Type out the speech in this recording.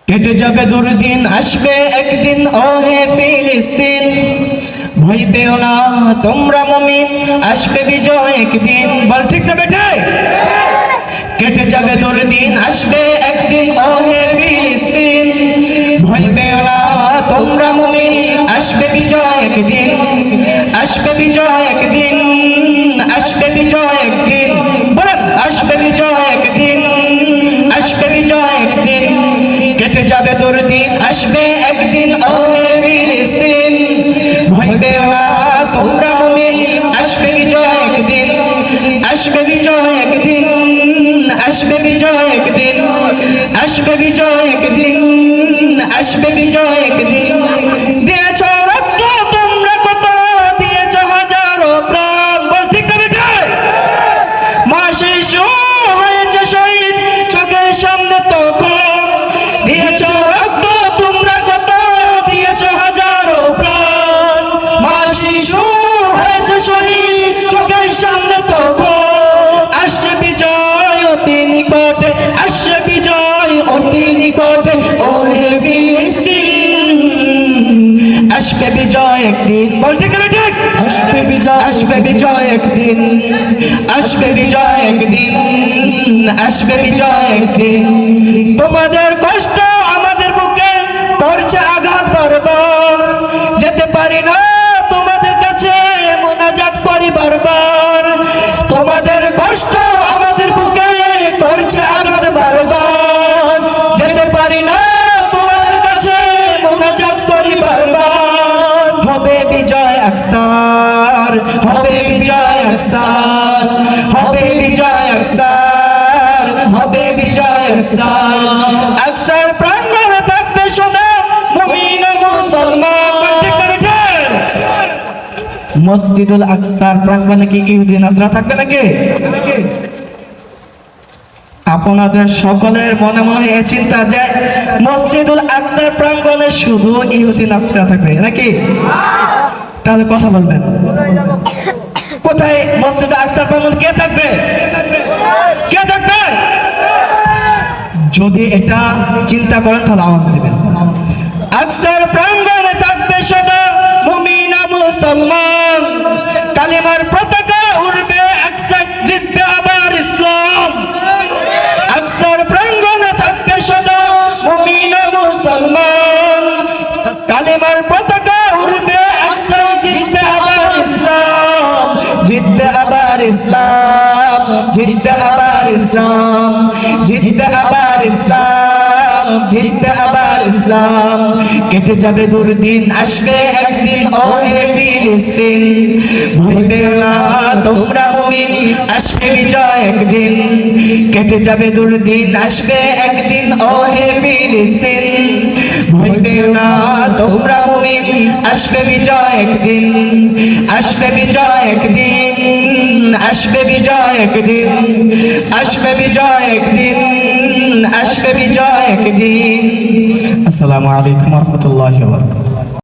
কেটে যাবে দুর্দিন, আসবে একদিন ও হে ফিলিস্তিন। ভয় পেও না তোমরা মুমিন, আসবে বিজয় একদিন। বল ঠিক না বেঠে? কেটে যাবে দুর্দিন, আসবে একদিন ও হে ফিলিস্তিন। ভয় পেও না তোমরা মুমিন, আসবে বিজয় একদিন। আসবে বিজয় একদিন, আসবে বিজয় একদিন। বলেন আসবে বিজয় একদিন, আসবে বিজয় একদিন। কেটে যাবে দুর্দিন, আসবে একদিন ও হে ফিলিস্তিন। ভয় পেও না তোমরা মুমিন, আসবে বিজয় একদিন। আসবে বিজয় একদিন, আসবে বিজয় একদিন। আসবে বিজয় একদিন, আসবে বিজয় একদিন। দিয়েছ রক্ত তোমরা কত, দিয়েছ হাজারো প্রাণ। বল ঠিক না বেঠিক? মা শিশু হয়েছে শহীদ চোখের সামনে তখন। দিয়েছ রক্ত তোমরা কত, দিয়েছ হাজারো প্রাণ। মা শিশু হয়েছে শহীদ চোখের সামনে তখন। আসছে বিজয় অতি নিকটে, আসছে বিজয় অতি নিকটে ও হে ফিলিস্তিন। আসবে বিজয় একদিন। বল ঠিক না ঠিক? আসবে বিজয়, আসবে বিজয় একদিন। আসবে বিজয় একদিন, আসবে বিজয় একদিন। তোমাদের কষ্ট আমাদের বুকে করছে আঘাত বারবার। যেতে পারি না তোমাদের কাছে, মোনাজাত করি বারবার। তোমাদের কষ্ট আমাদের বুকে করছে আঘাত বারবার। যেতে পারি না তোমাদের কাছে, মোনাজাত করি বারবার। হবে বিজয় আকসার, হবে বিজয় আকসার, হবে বিজয় আকসার, হবে বিজয় আকসার। আকসার প্রাঙ্গণে থাকবে সোনা মুমিন ও মুসলমান। মসজিদুল আকসার প্রাঙ্গণে কি ইহুদি নাসরা থাকবে নাকি? আপনাদের সকলের মনে মনে এই চিন্তা যে মসজিদুল আকসার প্রাঙ্গণে শুধু ইহুদি নাসরা থাকবে নাকি? তাহলে কথা বলবেন, কোথায় মসজিদ আকসার প্রাঙ্গণে কে থাকবে? কে থাকবে? যদি এটা চিন্তা করেন তাহলে আওয়াজ দিবেন। আকসার প্রাঙ্গণে থাকবে সদা মুমিন ও মুসলমান। কালিমার পতাকা উড়বে, আকসার জিতবে আবার ইসলাম। আকসার প্রাঙ্গণে থাকবে সদা মুমিন ও মুসলমান। কালিমার পতাকা উড়বে, আকসার জিতবে আবার ইসলাম। জিতবে আবার ইসলাম, জিতবে আবার ইসলাম, জিতবে আবার ইসলাম, জিতবে আবার ইসলাম। কেটে যাবে দুর্দিন, আসবে একদিন ও হে ফিলিস্তিন। ভয় পেও না তোমরা মুমিন, আসবে বিজয় একদিন। কেটে যাবে দুর্দিন, আসবে একদিন ও হে ফিলিস্তিন। ভয় পেও না তোমরা মুমিন, আসবে বিজয় একদিন। আসবে বিজয় একদিন, আসবে বিজয় একদিন। আসবে বিজয় একদিন, আসবে বিজয় একদিন। আসসালামু আলাইকুম ওয়া রাহমাতুল্লাহি ওয়া বারাকাতুহু।